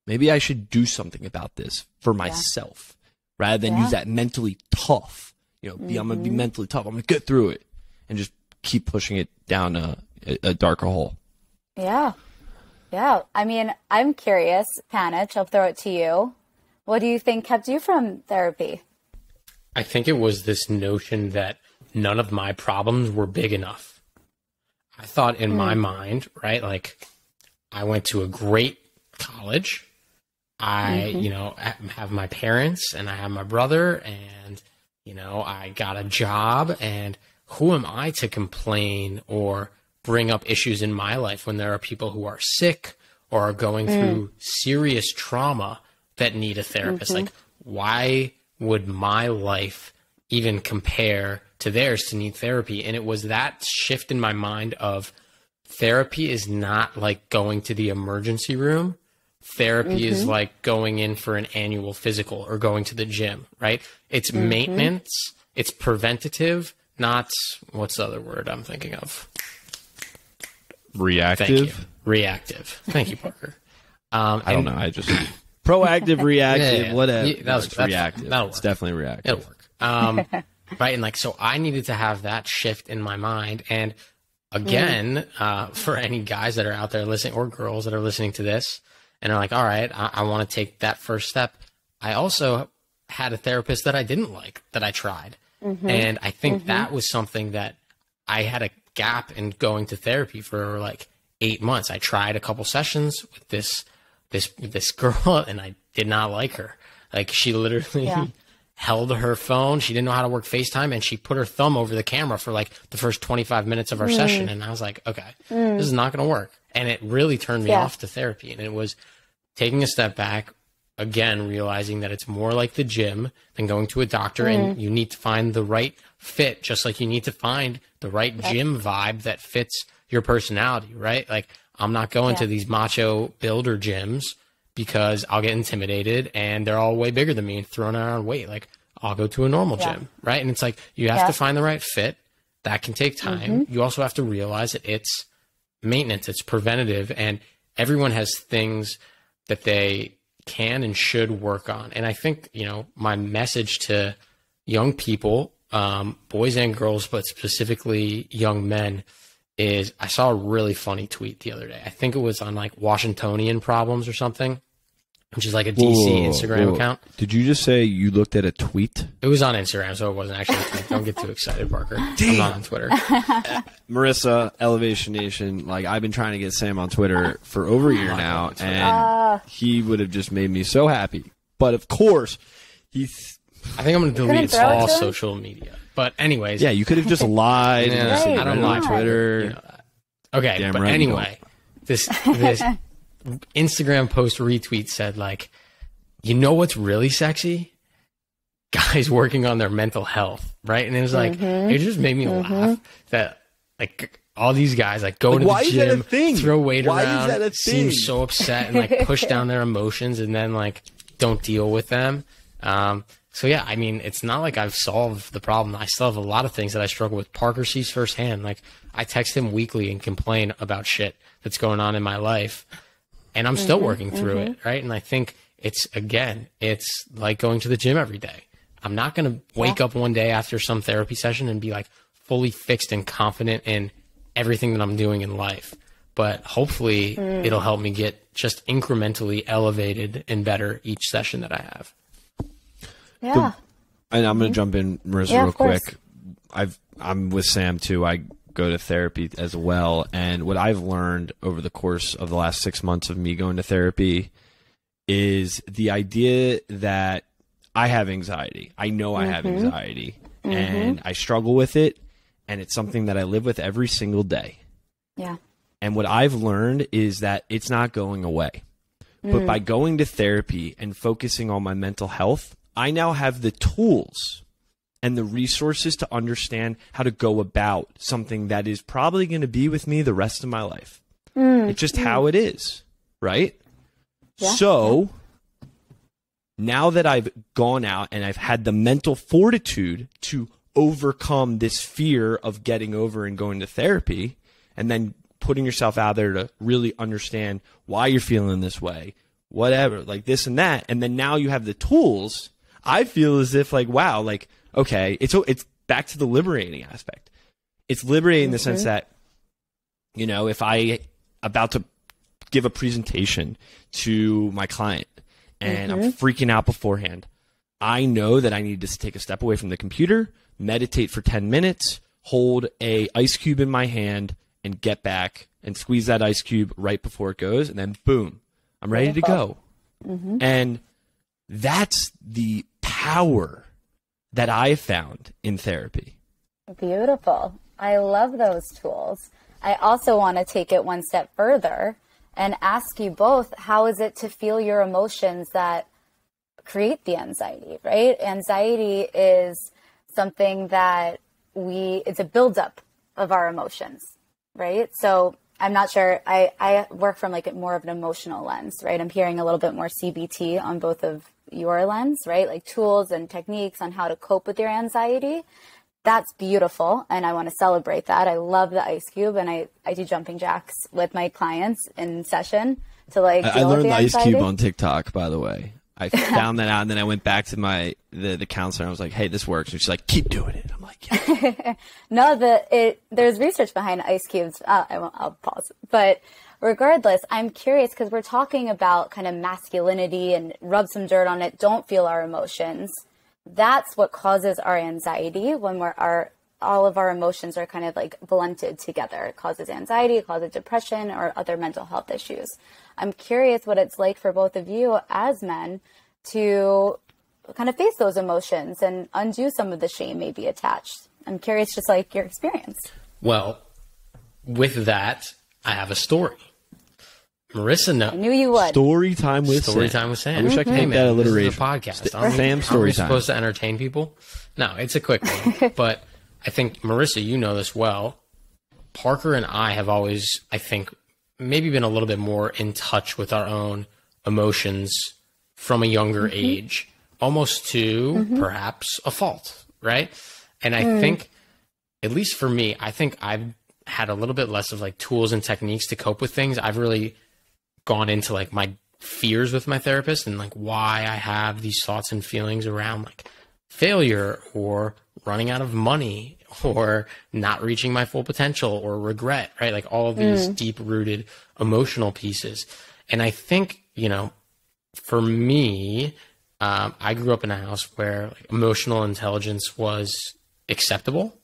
maybe I should do something about this for myself rather than use that mentally tough I'm going to be mentally tough. I'm going to get through it, and just keep pushing it down a darker hole. Yeah. Yeah. I mean, I'm curious, Panitch, I'll throw it to you. What do you think kept you from therapy? I think it was this notion that none of my problems were big enough. I thought in my mind, right, like I went to a great college. I, have my parents and I have my brother and, I got a job, and who am I to complain or bring up issues in my life when there are people who are sick or are going through serious trauma that need a therapist? Like, why would my life even compare to theirs to need therapy? And it was that shift in my mind of therapy is not like going to the emergency room. Therapy is like going in for an annual physical or going to the gym, right? It's maintenance, it's preventative, not, what's the other word I'm thinking of? Reactive? Thank you. Reactive. Thank you, Parker. I don't know. I just proactive, reactive, whatever. Yeah, that's reactive. That'll work. It's definitely reactive. It'll work. Right. And like, so I needed to have that shift in my mind. And again, for any guys that are out there listening, or girls that are listening to this and are like, all right, I want to take that first step. I also had a therapist that I didn't like, that I tried. And I think that was something that I had a gap in going to therapy for like 8 months. I tried a couple sessions with this girl, and I did not like her. Like, she literally held her phone. She didn't know how to work FaceTime, and she put her thumb over the camera for like the first 25 minutes of our session. And I was like, okay, this is not going to work. And it really turned me off to therapy. And it was taking a step back, again, realizing that it's more like the gym than going to a doctor, and you need to find the right fit, just like you need to find the right gym vibe that fits your personality, right? Like, I'm not going to these macho builder gyms because I'll get intimidated and they're all way bigger than me and throwing around weight. Like, I'll go to a normal gym, right? And it's like, you have to find the right fit. That can take time. You also have to realize that it's maintenance, it's preventative, and everyone has things that they can and should work on. And I think, my message to young people, boys and girls, but specifically young men, is I saw a really funny tweet the other day. I think it was on like Washingtonian Problems or something, which is like a DC Instagram account. Did you just say you looked at a tweet? It was on Instagram, so it wasn't actually a tweet. Don't get too excited, Parker. I'm not on Twitter. Marissa, Elevation Nation, like, I've been trying to get Sam on Twitter for over a year now, and he would have just made me so happy. But of course, I think I'm going to delete all social media. But anyways. Yeah, you could have just lied. I don't lie on Twitter. You know that. Okay, Damn but right anyway, this Instagram post retweet said, like, you know what's really sexy? Guys working on their mental health, right? And it was like, it just made me laugh that, like, all these guys, like, go to the gym, throw weight around, seem so upset and, like, push down their emotions and then, like, don't deal with them. So yeah, I mean, it's not like I've solved the problem. I still have a lot of things that I struggle with. Parker sees firsthand. Like, I text him weekly and complain about shit that's going on in my life, and I'm still working through it, right? And I think it's like going to the gym every day. I'm not going to wake up one day after some therapy session and be like fully fixed and confident in everything that I'm doing in life. But hopefully it'll help me get just incrementally elevated and better each session that I have. Yeah. And I'm going to jump in, Marissa, real quick. I'm with Sam too. I go to therapy as well. And what I've learned over the course of the last 6 months of me going to therapy is the idea that I have anxiety. I know I have anxiety and I struggle with it. And it's something that I live with every single day. Yeah. And what I've learned is that it's not going away. But by going to therapy and focusing on my mental health, I now have the tools and the resources to understand how to go about something that is probably going to be with me the rest of my life. It's just how it is, right? Yeah. So now that I've gone out and I've had the mental fortitude to overcome this fear of getting over and going to therapy, and then putting yourself out there to really understand why you're feeling this way, whatever, like this and that, and then now you have the tools, I feel as if like, wow, like, okay, it's back to the liberating aspect. It's liberating in the sense that, you know, if I about to give a presentation to my client and I'm freaking out beforehand, I know that I need to take a step away from the computer, meditate for 10 minutes, hold a ice cube in my hand and get back and squeeze that ice cube right before it goes. And then boom, I'm ready to go. And that's the power that I found in therapy. Beautiful. I love those tools. I also want to take it one step further and ask you both, how is it to feel your emotions that create the anxiety, right? Anxiety is something that it's a buildup of our emotions, right? So I'm not sure, I work from like more of an emotional lens, right? I'm hearing a little bit more CBT on both of your lens, right? Like tools and techniques on how to cope with your anxiety. That's beautiful. And I want to celebrate that. I love the ice cube, and I do jumping jacks with my clients in session to like, I learned the ice cube on TikTok, by the way. I found that out, and then I went back to the counselor, and I was like, hey, this works. And she's like, keep doing it. I'm like, yeah. No, there's research behind ice cubes. I'll pause. But regardless, I'm curious because we're talking about kind of masculinity and rub some dirt on it. Don't feel our emotions. That's what causes our anxiety when all of our emotions are kind of like blunted together. It causes anxiety, it causes depression or other mental health issues. I'm curious what it's like for both of you as men to kind of face those emotions and undo some of the shame maybe attached. I'm curious just like your experience. Well, with that, I have a story. Marissa knows. I knew you would. Story time with Sam. I wish I could make that alliteration. This is a podcast. Sam story time. Supposed to entertain people? No, it's a quick one. But I think, Marissa, you know this well. Parker and I have always, I think, maybe been a little bit more in touch with our own emotions from a younger age, almost to perhaps a fault, right? And I think, at least for me, I think I've had a little bit less of like tools and techniques to cope with things. I've really gone into like my fears with my therapist and like why I have these thoughts and feelings around like failure or running out of money or not reaching my full potential or regret, right? Like all of these deep rooted emotional pieces. And I think, you know, for me, I grew up in a house where like, emotional intelligence was acceptable.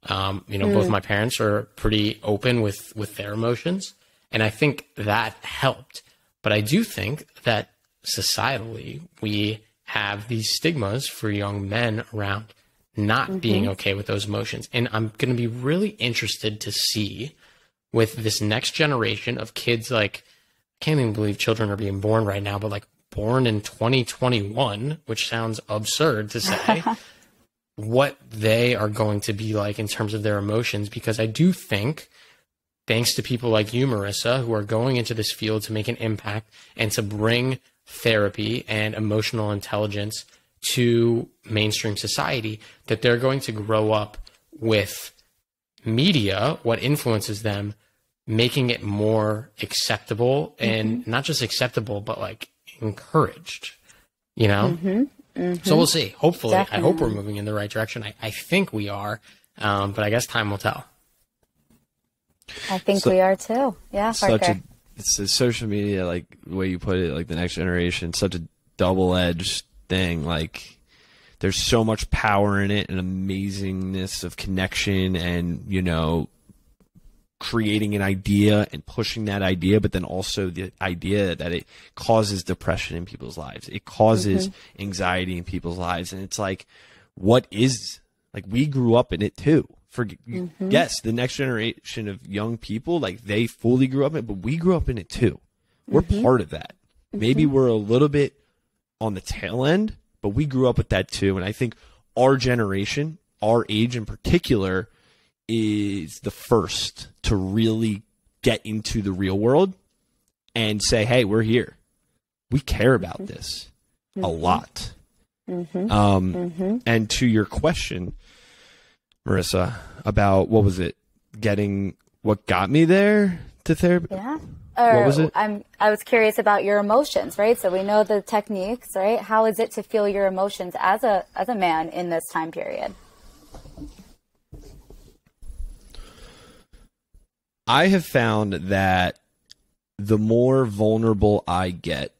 You know, both my parents are pretty open with their emotions. And I think that helped. But I do think that societally, we have these stigmas for young men around not being okay with those emotions. And I'm going to be really interested to see with this next generation of kids, like, I can't even believe children are being born right now, but like born in 2021, which sounds absurd to say, what they are going to be like in terms of their emotions. Because I do think, thanks to people like you, Marissa, who are going into this field to make an impact and to bring therapy and emotional intelligence to mainstream society, that they're going to grow up with media, what influences them, making it more acceptable and not just acceptable, but like encouraged, you know? So we'll see. Hopefully, definitely. I hope we're moving in the right direction. I think we are, but I guess time will tell. I think we are too. Yeah, Parker. It's a social media, like the way you put it, like the next generation, such a double-edged thing. Like there's so much power in it and amazingness of connection and, you know, creating an idea and pushing that idea, but then also the idea that it causes depression in people's lives. It causes anxiety in people's lives. And it's like, what is, like, we grew up in it too. Yes, the next generation of young people, like they fully grew up in it, but we grew up in it too. We're part of that. Maybe we're a little bit on the tail end, but we grew up with that too. And I think our generation, our age in particular, is the first to really get into the real world and say, hey, we're here. We care about this a lot. And to your question, Marissa, about what was it, what got me there to therapy? Yeah. What was it? I was curious about your emotions, right? So we know the techniques, right? How is it to feel your emotions as a man in this time period? I have found that the more vulnerable I get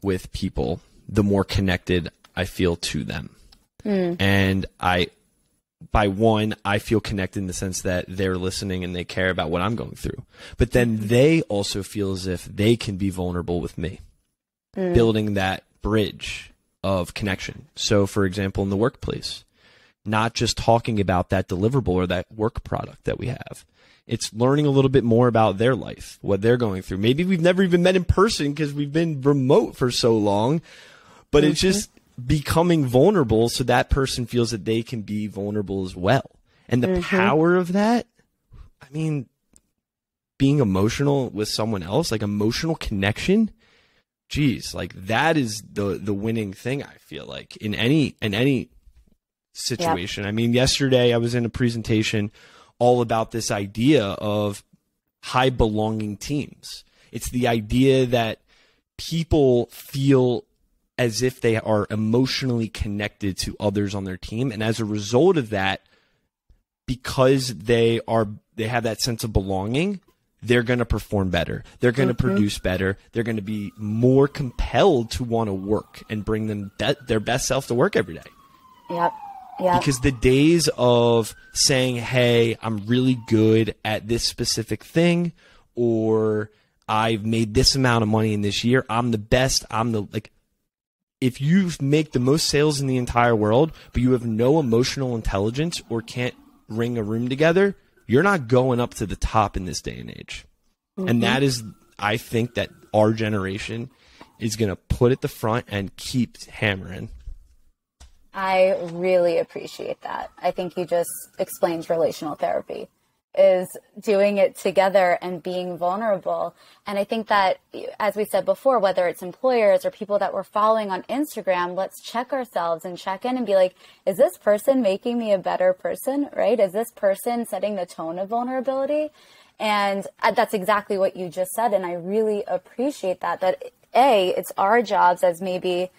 with people, the more connected I feel to them. And I feel connected in the sense that they're listening and they care about what I'm going through. But then they also feel as if they can be vulnerable with me, building that bridge of connection. So, for example, in the workplace, not just talking about that deliverable or that work product that we have. It's learning a little bit more about their life, what they're going through. Maybe we've never even met in person because we've been remote for so long, but it's just becoming vulnerable so that person feels that they can be vulnerable as well. And the power of that, I mean, being emotional with someone else, like emotional connection, geez, like that is the winning thing, I feel like, in any situation. I mean, yesterday I was in a presentation all about this idea of high belonging teams. It's the idea that people feel as if they are emotionally connected to others on their team. And as a result of that, because they have that sense of belonging, they're going to perform better. They're going to produce better. They're going to be more compelled to want to work and bring them their best self to work every day. Yep. Because the days of saying, hey, I'm really good at this specific thing, or I've made this amount of money in this year, I'm the best, if you make the most sales in the entire world, but you have no emotional intelligence or can't ring a room together, you're not going up to the top in this day and age. And that is, I think that our generation is going to put at the front and keep hammering. I really appreciate that. I think you just explained relational therapy is doing it together and being vulnerable. And I think that, as we said before, whether it's employers or people that we're following on Instagram, let's check ourselves and check in and be like, is this person making me a better person, right? Is this person setting the tone of vulnerability? And that's exactly what you just said. And I really appreciate that it's our jobs as maybe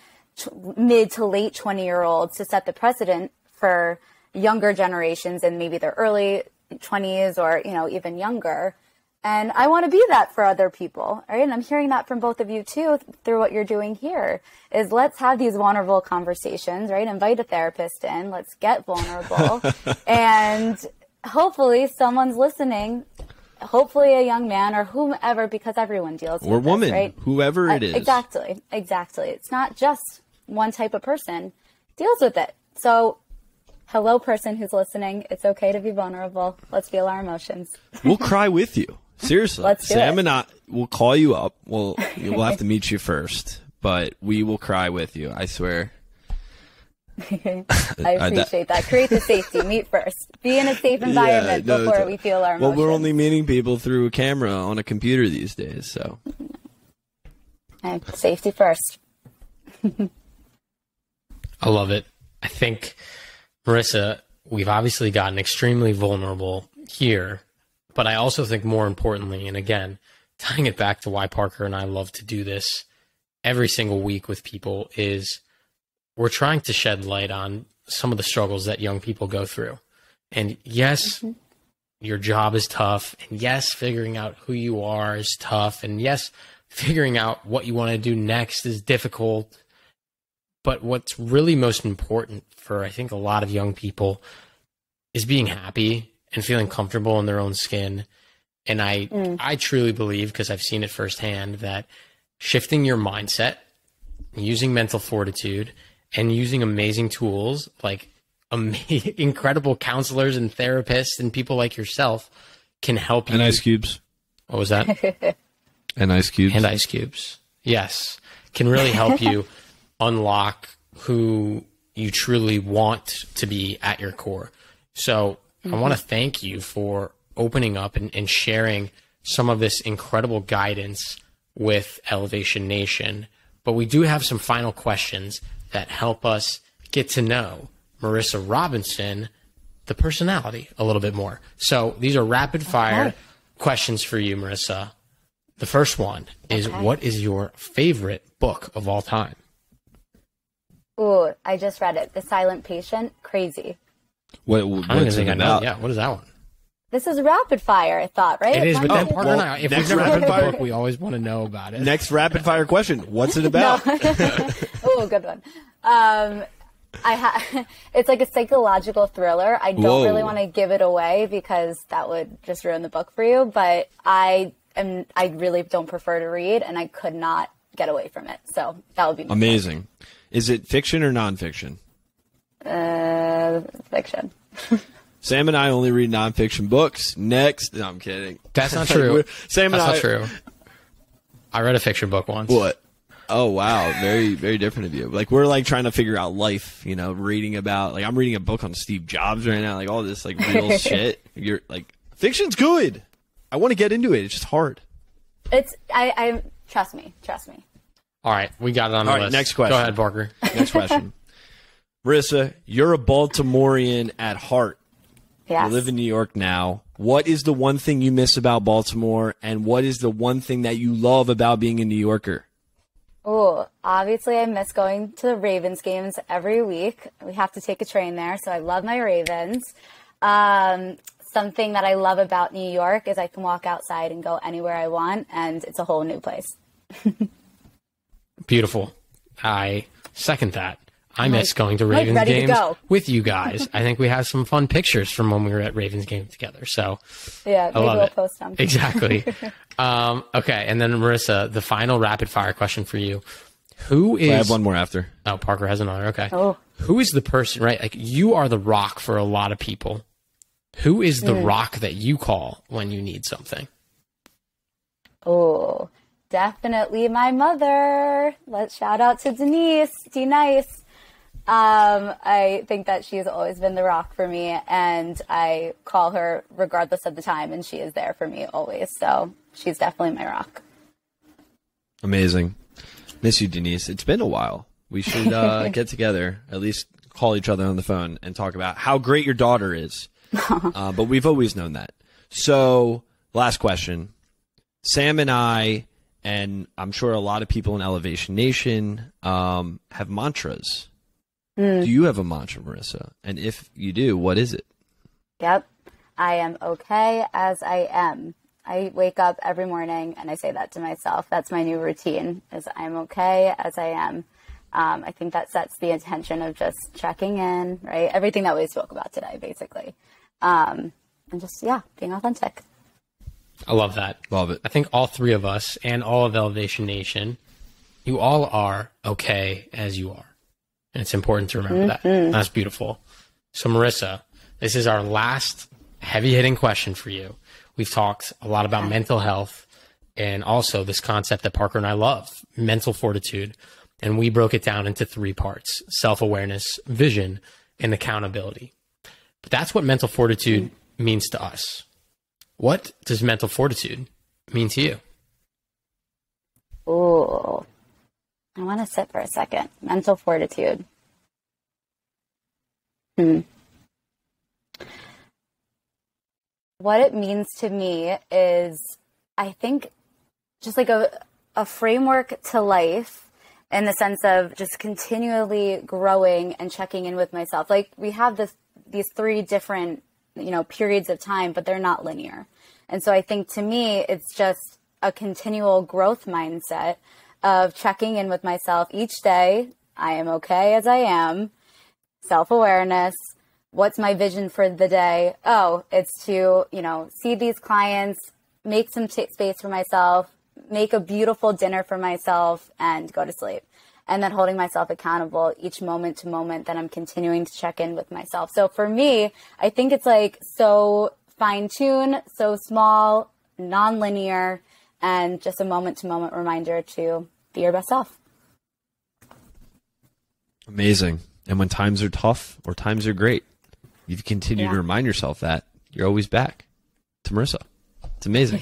mid to late 20-year-olds to set the precedent for younger generations and maybe their early 20s or, even younger. And I want to be that for other people, right? And I'm hearing that from both of you too, through what you're doing here, is let's have these vulnerable conversations, right? Invite a therapist in, let's get vulnerable. And hopefully someone's listening, hopefully a young man or whomever, because everyone deals with or woman, this, right? Whoever it is. Exactly. It's not just one type of person deals with it. So hello, person who's listening. It's okay to be vulnerable. Let's feel our emotions. We'll cry with you. Seriously. Let's do Sam it. and I will call you up. We'll have to meet you first, but we will cry with you. I swear. I appreciate that. Create the safety. Meet first. Be in a safe environment before we feel our emotions. Well, we're only meeting people through a camera on a computer these days, so. Okay. Safety first. I love it. I think, Marissa, we've obviously gotten extremely vulnerable here, but I also think more importantly, and again, tying it back to why Parker and I love to do this every single week with people, is we're trying to shed light on some of the struggles that young people go through. And yes, your job is tough. And yes, figuring out who you are is tough. And yes, figuring out what you want to do next is difficult. But what's really most important for, I think, a lot of young people is being happy and feeling comfortable in their own skin. And I truly believe, because I've seen it firsthand, that shifting your mindset, using mental fortitude, and using amazing tools like incredible counselors and therapists and people like yourself can help you. And ice cubes. What was that? And ice cubes. And ice cubes. Yes. Can really help you unlock who you truly want to be at your core. So I want to thank you for opening up and sharing some of this incredible guidance with Elevation Nation. But we do have some final questions that help us get to know Marissa Robinson, the personality, a little bit more. So these are rapid fire questions for you, Marissa. The first one is, what is your favorite book of all time? Ooh, I just read it. The Silent Patient. Crazy. What's it about? Yeah, what is that one? This is rapid fire, I thought, right? It is, but then Parker and well, I, if we've never read the book, we always want to know about it. Next rapid fire question. What's it about? Oh, good one. It's like a psychological thriller. I don't really want to give it away because that would just ruin the book for you, but I really don't prefer to read, and I could not get away from it. So that would be amazing. Is it fiction or nonfiction? Fiction. Sam and I only read nonfiction books. Next. No, I'm kidding. That's not true. Sam and That's not true. I read a fiction book once. What? Oh, wow. Very, very different of you. Like, we're like trying to figure out life, you know, reading about, like, I'm reading a book on Steve Jobs right now, like all this like real shit. You're like, fiction's good. I want to get into it. It's just hard. I trust me. All right. We got it on the list. Next question. Go ahead, Parker. Next question. Marissa, you're a Baltimorean at heart. Yes. You live in New York now. What is the one thing you miss about Baltimore, and what is the one thing that you love about being a New Yorker? Oh, obviously I miss going to the Ravens games every week. We have to take a train there, so I love my Ravens. Something that I love about New York is I can walk outside and go anywhere I want, and it's a whole new place. Beautiful. I second that. I miss going to Ravens games with you guys. I think we have some fun pictures from when we were at Ravens games together. So yeah, maybe we'll post them. Exactly. Okay, and then Marissa, the final rapid fire question for you. I have one more after. Oh, Parker has another. Okay. Oh. Who is the person, right? Like, you are the rock for a lot of people. Who is the rock that you call when you need something? Oh, definitely my mother. Let's shout out to Denise. D-Nice. I think that she's always been the rock for me, and I call her regardless of the time, and she is there for me always. So she's definitely my rock. Amazing. Miss you, Denise. It's been a while. We should get together, at least call each other on the phone and talk about how great your daughter is. But we've always known that. So last question. Sam and I, and I'm sure a lot of people in Elevation Nation, have mantras. Do you have a mantra, Marissa? And if you do, what is it? Yep. I am okay as I am. I wake up every morning and I say that to myself. That's my new routine, is I'm okay as I am. I think that sets the intention of just checking in, right? Everything that we spoke about today, basically. And just, being authentic. I love that. Love it. I think all three of us and all of Elevation Nation, you all are okay as you are. And it's important to remember that. That's beautiful. So, Marissa, this is our last heavy-hitting question for you. We've talked a lot about mental health and also this concept that Parker and I love, mental fortitude. And we broke it down into 3 parts: self-awareness, vision, and accountability. But that's what mental fortitude means to us. What does mental fortitude mean to you? Oh, I want to sit for a second. Mental fortitude. What it means to me is, I think, just like a framework to life, in the sense of just continually growing and checking in with myself. Like, we have these 3 different, periods of time, but they're not linear. And so I think, to me, it's just a continual growth mindset of checking in with myself each day. I am okay as I am. Self-awareness. What's my vision for the day? Oh, it's to, see these clients, make some space for myself, make a beautiful dinner for myself, and go to sleep. And then holding myself accountable each moment to moment that I'm continuing to check in with myself. So for me, I think it's like so fine-tuned, so small, non-linear, and just a moment-to-moment reminder to be your best self. Amazing. And when times are tough or times are great, you continue to remind yourself that you're always back to Marissa. It's amazing.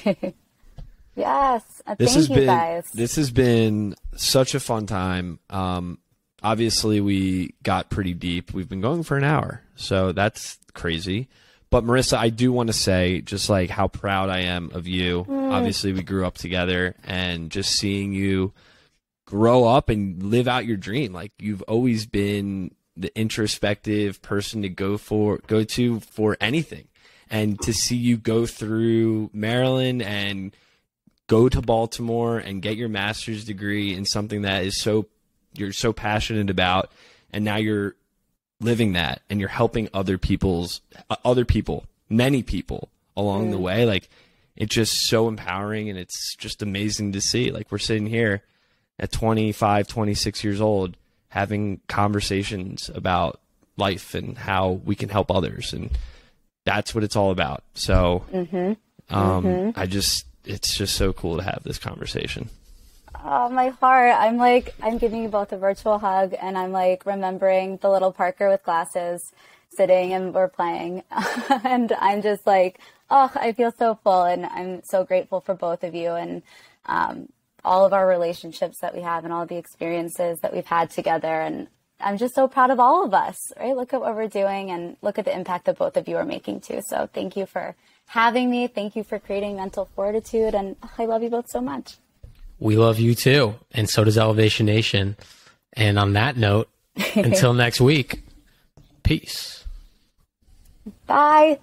Yes. Thank you, guys. This has been such a fun time. Obviously, we got pretty deep. We've been going for an hour, so that's crazy. But Marissa, I do want to say just like how proud I am of you. Obviously, we grew up together, and just seeing you grow up and live out your dream. Like, you've always been the introspective person to go to for anything. And to see you go through Maryland and go to Baltimore and get your master's degree in something that is you're so passionate about, and now you're living that, and you're helping many people along the way. Like, it's just so empowering, and it's just amazing to see. Like, we're sitting here at 25, 26 years old, having conversations about life and how we can help others. And that's what it's all about. So, it's just so cool to have this conversation. Oh, my heart. I'm giving you both a virtual hug, and I'm like remembering the little Parker with glasses sitting and we're playing. And I'm just like, oh, I feel so full, and I'm so grateful for both of you and all of our relationships that we have and all the experiences that we've had together. And I'm just so proud of all of us, right? Look at what we're doing, and look at the impact that both of you are making too. So thank you for having me. Thank you for creating mental fortitude. And I love you both so much. We love you too. And so does Elevation Nation. And on that note, until next week, peace. Bye.